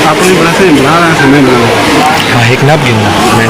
آپ نے بڑا سے بنا رہا ہے میں بنا ہاں ایک نب گننا میں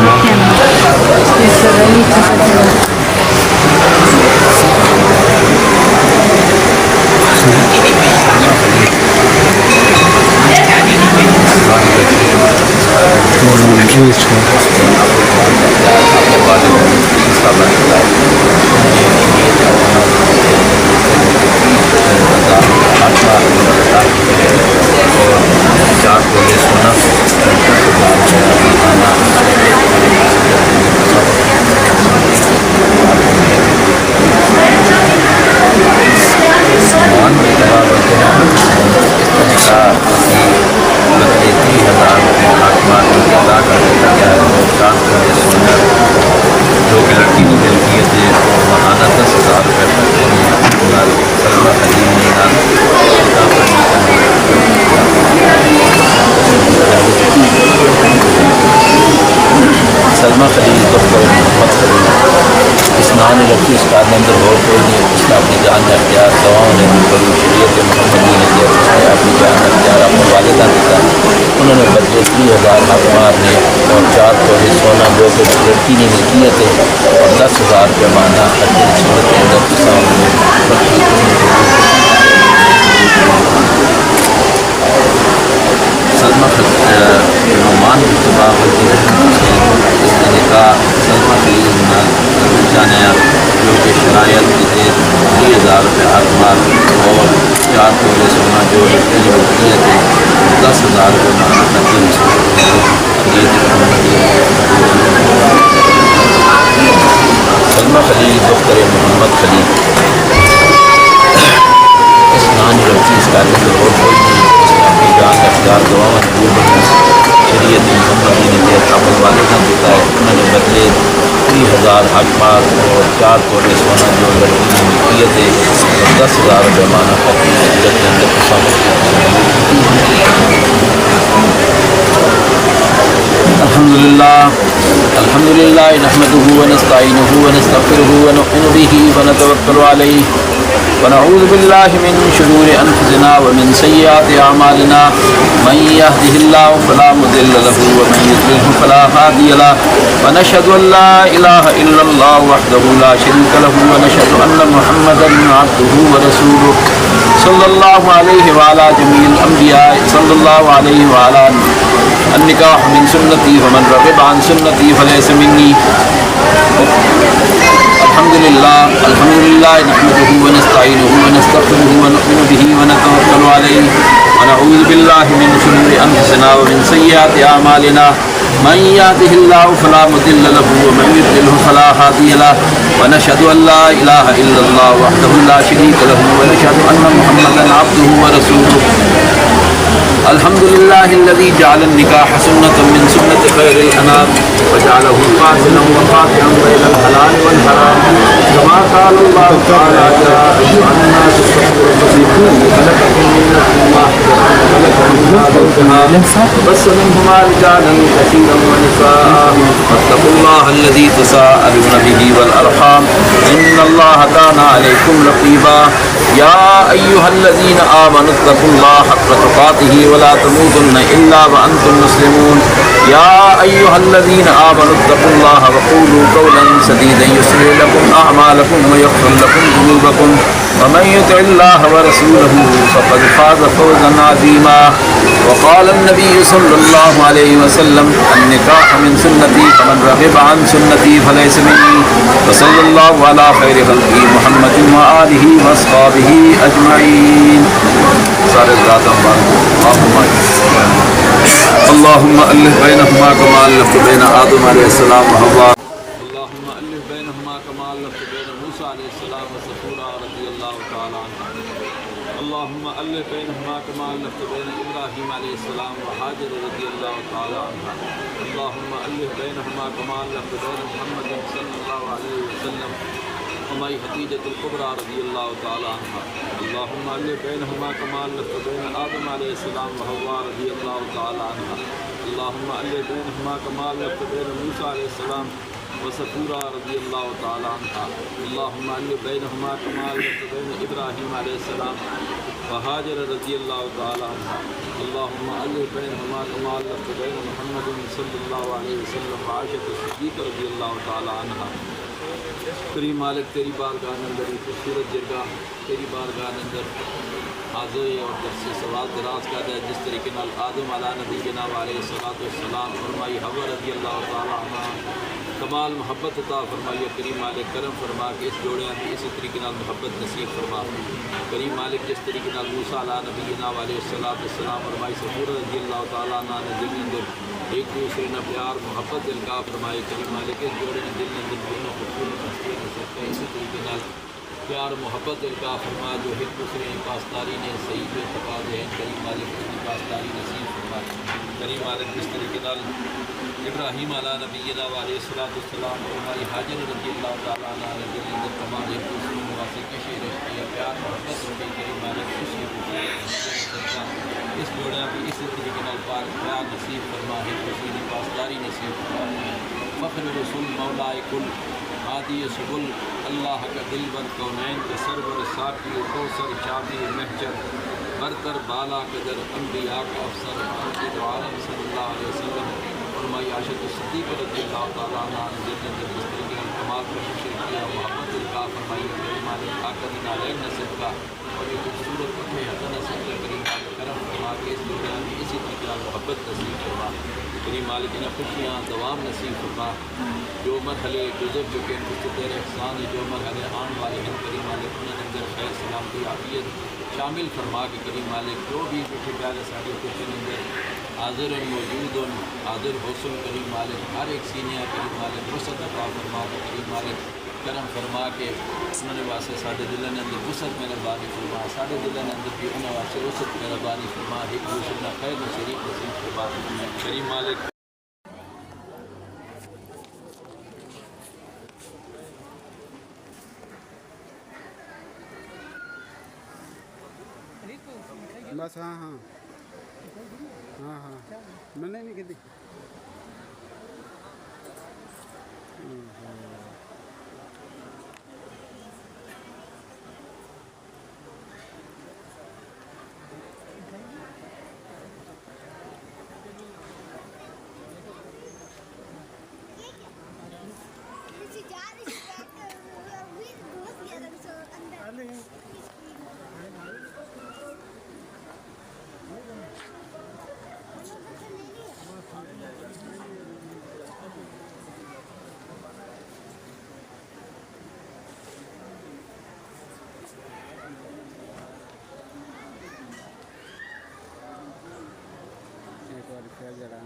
جو کہ لڑکی کی ملکیت ہے اور ماہانہ 10,000 روپے سلمہ خلیل سلمہ خلیل دختر محمد خلیل اس نام لڑکی اس کا اندر اور کوئی نہیں، اس نے اپنی جان میں اختیار دواؤں نے بڑی شریعت محمدی نے دیا، اس نے اپنی جان میں اختیار اپنے والدہ نے دیا، انہوں نے بدلے 30,000 اخبار نے اور 4 تولے سونا جو کہ لڑکی کی ملکیت ہے اور 10,000 روپے ماہانہ حج صورت کے اندر کسان سلمہ نعمان اتباع ہوتی ہے اس نے نکاح سلمہ خلیل جانیا جو کہ شرائط کی تھے 30,000 روپے اخبار اور 4 تولے سونا جو لڑکی کی ملکیت ہے 10,000 روپے ماہانہ حج سلمہ خلیل دختر محمد خلیل اس نانی لڑکی اس کا اندر اور کوئی نہیں، اس نے اپنی جان کا اختیار دواؤں شریعت محمدی نے دیا، اپنے والدہ نے دیتا ہے، انہوں نے بدلے 30,000 اخبار اور 4 تولے سونا جو لڑکی کی ملکیت ہے اور 10,000 روپے ماہانہ حج صورت کے اندر الحمد للہ نحمده ونستعینه ونستغفره ونؤمن به ونتوکل علیہ ونعوذ باللہ من شرور انفسنا ومن سیئات اعمالنا من يهده الله فلا مضل له ومن يضلل فلا هادي له ونشهد ان لا اله الا الله وحده لا شريك له ونشهد ان محمدا عبده ورسوله صلی اللہ علیہ وعلى جميع الانبیاء صلی اللہ علیہ وعلى النکاح من سنتی ومن رغب عن سنتی فلیس منی الحمدللہ نحمده ونستعینه ونستغفره ونؤمن به ونتوکل علیہ ونعوذ باللہ من شرور انفسنا ومن سیئات اعمالنا من يهده الله فلا مضل له ومن يضلل فلا هادي له ونشهد ان لا اله الا الله وحده لا شريك له ونشهد ان محمدا عبده ورسوله الحمد لله الذي جعل النكاح سنة من سنة خير الأنام وجعله قاتلا وقاطعا بين الحلال والحرام كما قال الله تعالى يا أيها الناس اتقوا ربكم خلقكم من نفس واحدة وخلق منها زوجها وبث منهما رجالا كثيرا ونساء واتقوا الله الذي تساءلون به والأرحام إن الله كان عليكم رقيبا يا أيها الذين آمنوا اتقوا الله حق تقاته ولا تموتن إلا وأنتم مسلمون يا أيها الذين آمنوا اتقوا الله وقولوا قولا سديدا يصلح لكم أعمالكم ويغفر لكم ذنوبكم ومن يطع الله ورسوله فقد فاز فوزا عظيما وقال النبي صلى الله عليه وسلم النكاح من سنتي فمن رغب عن سنتي فليس مني وصلى الله على خير خلقه محمد وآله وأصحابه أجمعين سارے ذات اللهم ألف بينهما كما ألفت بين آدم عليه السلام وحواء اللهم ألف بينهما كما ألفت بين موسى عليه السلام وسفورة رضي الله تعالى عنها اللهم ألف بينهما كما ألفت بين إبراهيم عليه السلام وهاجر رضي الله تعالى عنها اللهم ألف بينهما كما ألفت بين محمد صلى الله عليه وسلم ومعي خديجة الكبرى رضي الله تعالى عنها اللهم ألف بينهما كما ألفت بين آدم عليه السلام وحواء رضي الله تعالى عنها اللهم ألف بينهما كما ألفت بين موسى عليه السلام وسفورة رضي الله تعالى عنها اللهم ألف بينهما كما ألفت بين إبراهيم عليه السلام وهاجر رضي الله تعالى عنها اللهم ألف بينهما كما ألفت بين محمد صلى الله عليه وسلم وعائشة الصديقة رضي الله تعالى عنها. کریم مالک تیری بارگاہ اندر ایک خوبصورت جرگہ تیری بارگاہ اندر حاضر ہے اور درس سوال دراز کا ہے جس طریقے نال آدم علیہ نبی جناب علیہ الصلوۃ والسلام فرمائی حوا رضی اللہ تعالی عنہ کمال محبت عطا فرمائی. کریم مالک کرم فرما کے اس جوڑے کی اسی طریقے نال محبت نصیب فرما. کریم مالک جس طریقے نال موسیٰ علیہ نبی جناب علیہ الصلوۃ والسلام فرمائی سفورہ رضی اللہ تعالی عنہ نے دل اندر ایک دوسرے نے پیار محبت القاء فرمائے. کریم مالک اس جوڑے نے دل اندر دونوں خوبصورت اسی طریقے نال پیار محبت القاء فرما جو ایک دوسرے کی پاسداری نے صحیح بے تقاض ہے. کریم مالک کی پاسداری نصیب فرمائے. کریم مالک جس طریقے نال ابراہیم علیہ نبی جناب علیہ الصلوۃ والسلام فرمائی حاجر رضی اللہ تعالیٰ عنہ نے دل اندر تمام ایک دوسرے واسطے کشی رشتے پیار محبت رکھی. کریم مالک خوشی اس جوڑے بھی اسی طریقے نال پیار نصیب فرما ہے خوشی کی پاسداری نصیب فرما. فخر رسول مولا کل ہادی سبل اللہ کا دل بر کونین کا سرور ساقی کوثر شافی محجر برتر بالا قدر انبیاء کا افسر محمد عالم صلی اللہ علیہ وسلم فرمائی عائشہ صدیقہ رضی اللہ تعالیٰ عنہ جنت جس طریقے کمال پر خوشی کیا محبت القاء فرمائی. کریم مالک آقا دین علیہ نصب کا اور یہ خوبصورت اٹھے حسن نصب کا کریم مالک کرم فرما کے اس دنیا میں اسی طریقے محبت نصیب فرما. کریم مالک نے خوشیاں دوام نصیب فرما. جو مرحلے گزر چکے ہیں کچھ تیرے احسان جو مرحلے آن والے ہیں کریم مالک انہوں نے اندر خیر سلامتی عافیت شامل فرما کے کریم مالک جو بھی اٹھے پیارے سارے خوشی اندر حاضر موجود حاضر حسن کریم مالک ہر ایک سینیا کریم مالک وسعت عطا فرما کے کریم مالک کرم فرما کے انہوں نے واسطے سارے دلوں نے اندر وسعت مہربانی فرما سارے دلوں نے اندر بھی انہوں واسطے وسعت مہربانی فرما ایک دوسرے کا خیر و شریف نصیب فرما. کریم مالک بس ہاں ہاں ہاں ہاں میں نے نہیں کہتی. ایک بار پھر جڑا